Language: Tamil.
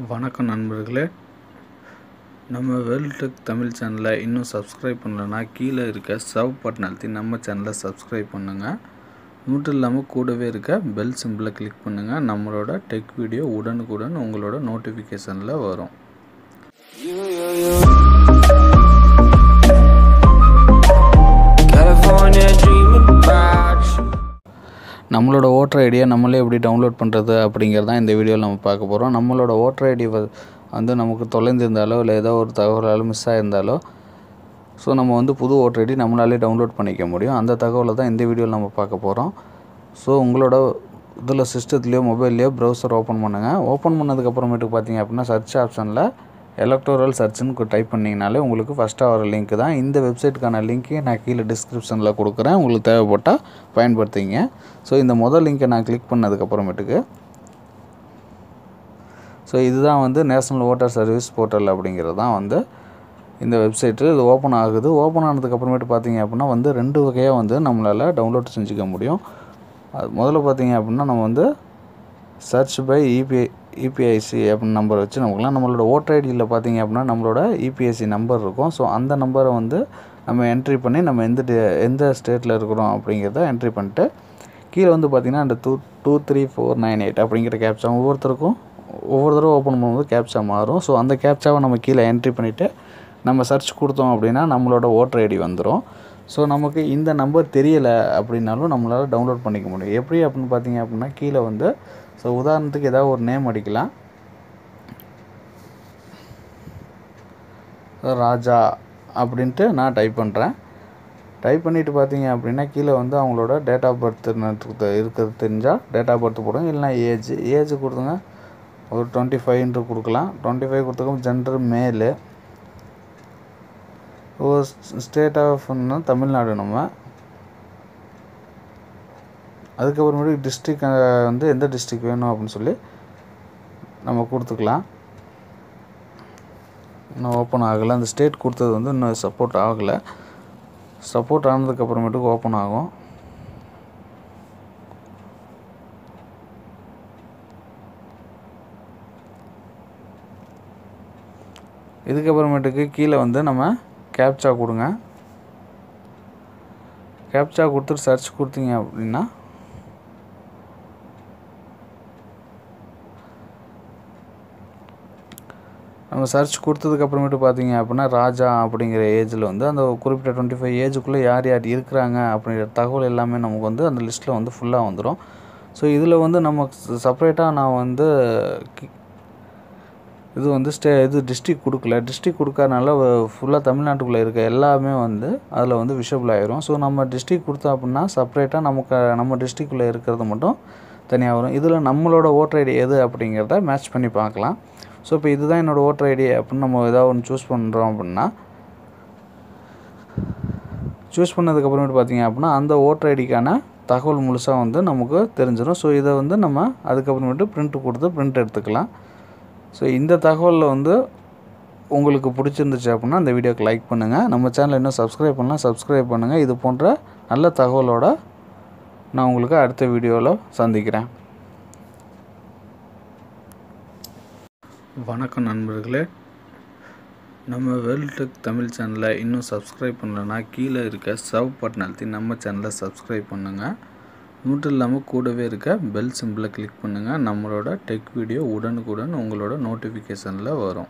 வணக்கம் நண்பர்களே, நம்ம வேர்ல்ட் டெக் தமிழ் சேனலை இன்னும் சப்ஸ்கிரைப் பண்ணலன்னா கீழே இருக்க சப் பட்டன் அழுத்தி நம்ம சேனலை சப்ஸ்கிரைப் பண்ணுங்கள். மட்டும் இல்லாமல் கூடவே இருக்க பெல் சிம்பிளை கிளிக் பண்ணுங்கள். நம்மளோட டெக் வீடியோ உடனுக்குடன் உங்களோட நோட்டிஃபிகேஷனில் வரும். நம்மளோட ஓட்டர் ஐடியை நம்மளே எப்படி டவுன்லோட் பண்ணுறது அப்படிங்கிறது தான் இந்த வீடியோவில் நம்ம பார்க்க போகிறோம். நம்மளோட ஓட்டர் ஐடி வந்து நமக்கு தொலைந்திருந்தாலோ இல்லை ஏதோ ஒரு தகவலால் மிஸ் ஆகிருந்தாலோ நம்ம வந்து புது ஓட்டர் ஐடி நம்மளாலே டவுன்லோட் பண்ணிக்க முடியும். அந்த தகவலை தான் இந்த வீடியோவில் நம்ம பார்க்க போகிறோம். உங்களோட இதில் சிஸ்டத்துலேயோ மொபைல்லையோ ப்ரௌசர் ஓப்பன் பண்ணுங்கள். ஓப்பன் பண்ணதுக்கப்புறமேட்டுக்கு பார்த்தீங்க அப்படின்னா சர்ச் ஆப்ஷனில் எலக்டோரல் சர்ச்சுன்னு டைப் பண்ணிங்கனாலே உங்களுக்கு ஃபஸ்ட்டாக வர லிங்க் தான். இந்த வெப்சைட்டுக்கான லிங்க்கு நான் கீழே டிஸ்கிரிப்ஷனில் கொடுக்குறேன். உங்களுக்கு தேவைப்பட்டால் பயன்படுத்திங்க. இந்த முதல் லிங்கை நான் கிளிக் பண்ணதுக்கப்புறமேட்டுக்கு இதுதான் வந்து நேஷ்னல் ஓட்டர் சர்வீஸ் போர்ட்டல் அப்படிங்கிறது தான் வந்து இந்த வெப்சைட்டு. இது ஓப்பன் ஆகுது. ஓப்பன் ஆனதுக்கப்புறமேட்டு பார்த்தீங்க அப்படின்னா வந்து 2 வகையாக வந்து நம்மளால் டவுன்லோட் செஞ்சுக்க முடியும். அது முதல்ல பார்த்தீங்க அப்படின்னா நம்ம வந்து சர்ச் பை இபிஐசி அப்படின்னு நம்பர் வச்சு நமக்குலாம் நம்மளோட ஓட்டர் ஐடியில் பார்த்தீங்க அப்படின்னா நம்மளோட இபிஐசி நம்பர் இருக்கும். அந்த நம்பரை வந்து நம்ம என்ட்ரி பண்ணி நம்ம எந்த ஸ்டேட்டில் இருக்கிறோம் அப்படிங்கிறத என்ட்ரி பண்ணிட்டு கீழே வந்து பார்த்திங்கன்னா அந்த 23498 அப்படிங்கிற கேப்சா ஒவ்வொரு தடவை ஓப்பன் பண்ணும்போது கேப்சா மாறும். அந்த கேப்சாவை நம்ம கீழே என்ட்ரி பண்ணிவிட்டு நம்ம சர்ச் கொடுத்தோம் அப்படின்னா நம்மளோட ஓட்டர் ஐடி வந்துடும். நமக்கு இந்த நம்பர் தெரியலை அப்படின்னாலும் நம்மளால் டவுன்லோட் பண்ணிக்க முடியும். எப்படி அப்படின்னு பார்த்தீங்க அப்படின்னா கீழே வந்து உதாரணத்துக்கு ஏதாவது ஒரு நேம் அடிக்கலாம். ராஜா அப்படின்ட்டு நான் டைப் பண்ணுறேன். டைப் பண்ணிவிட்டு பார்த்தீங்க அப்படின்னா கீழே வந்து அவங்களோட டேட் ஆஃப் பர்த் இருக்கிறது தெரிஞ்சால் டேட் ஆஃப் பர்த் போடுங்க. இல்லைனா ஏஜ் கொடுத்துங்க. ஒரு 25 கொடுக்கலாம். 25 கொடுத்துக்கோம். ஜெண்டர் மேலு. ஸ்டேட் ஆஃப்னா தமிழ்நாடு. நம்ம அதுக்கப்புறமேட்டு டிஸ்ட்ரிக் வந்து எந்த டிஸ்ட்ரிக் வேணும் அப்படின்னு சொல்லி நம்ம கொடுத்துக்கலாம். இன்னும் ஓப்பன் ஆகலை. அந்த ஸ்டேட் கொடுத்தது வந்து இன்னும் சப்போர்ட் ஆகலை. சப்போர்ட் ஆனதுக்கப்புறமேட்டுக்கு ஓப்பன் ஆகும். இதுக்கப்புறமேட்டுக்கு கீழே வந்து நம்ம கேப்சா கொடுங்க. கேப்சா கொடுத்துட்டு சர்ச் கொடுத்தீங்க அப்படின்னா நம்ம சர்ச் கொடுத்ததுக்கப்புறமேட்டு பார்த்தீங்க அப்படின்னா ராஜா அப்படிங்கிற ஏஜில் வந்து அந்த குறிப்பிட்ட 25 ஏஜுக்குள்ளே யார் இருக்கிறாங்க அப்படிங்கிற தகவல் எல்லாமே நமக்கு வந்து அந்த லிஸ்ட்டில் வந்து ஃபுல்லாக வந்துடும். இதில் வந்து நம்ம செப்பரேட்டாக நான் வந்து இது வந்து டிஸ்ட்ரிக் கொடுக்கல. டிஸ்ட்ரிக் கொடுக்கறனால ஃபுல்லாக தமிழ்நாட்டுக்குள்ளே இருக்க எல்லாமே வந்து அதில் வந்து விஷபிள் ஆயிரும். நம்ம டிஸ்ட்ரிக் கொடுத்தோம் அப்படின்னா செப்பரேட்டாக நம்ம டிஸ்ட்ரிக்குள்ளே இருக்கிறது மட்டும் தனியாக வரும். இதில் நம்மளோட ஓட்டர் ஐடி எது அப்படிங்கிறத மேட்ச் பண்ணி பார்க்கலாம். இப்போ இதுதான் என்னோடய ஓட்டர் ஐடி அப்படின்னு நம்ம ஏதாவது ஒன்று சூஸ் பண்ணுறோம் அப்படின்னா சூஸ் பண்ணதுக்கப்புறமேட்டு பார்த்தீங்க அப்படின்னா அந்த ஓட்டர் ஐடிக்கான தகவல் முழுசாக வந்து நமக்கு தெரிஞ்சிடும். இதை வந்து நம்ம அதுக்கப்புறமேட்டு பிரிண்ட் எடுத்துக்கலாம். இந்த தகவலில் வந்து உங்களுக்கு பிடிச்சிருந்துச்சு அப்படின்னா அந்த வீடியோக்கு லைக் பண்ணுங்கள். நம்ம சேனலை இன்னும் சப்ஸ்கிரைப் பண்ணலாம், சப்ஸ்கிரைப் பண்ணுங்கள். இது போன்ற நல்ல தகவலோடு நான் உங்களுக்கு அடுத்த வீடியோவில் சந்திக்கிறேன். வணக்கம் நண்பர்களே, நம்ம வேர்ல்ட் டெக் தமிழ் சேனலை இன்னும் சப்ஸ்கிரைப் பண்ணலன்னா கீழே இருக்க சப் பட்டன் அழுத்தி நம்ம சேனலை சப்ஸ்கிரைப் பண்ணுங்கள். மட்டும் இல்லாமல் கூடவே இருக்க பெல் சிம்பிளை கிளிக் பண்ணுங்கள். நம்மளோட டெக் வீடியோ உடனுக்குடன் உங்களோட நோட்டிஃபிகேஷனில் வரும்.